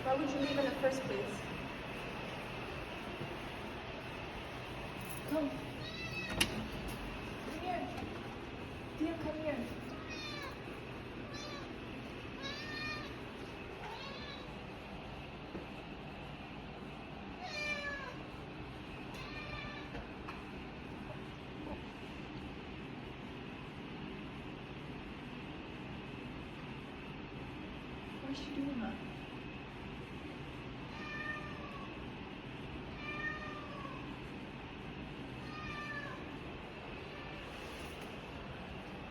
Why would you leave in the first place? Come. Come here. Dear, come here. What is she doing, huh?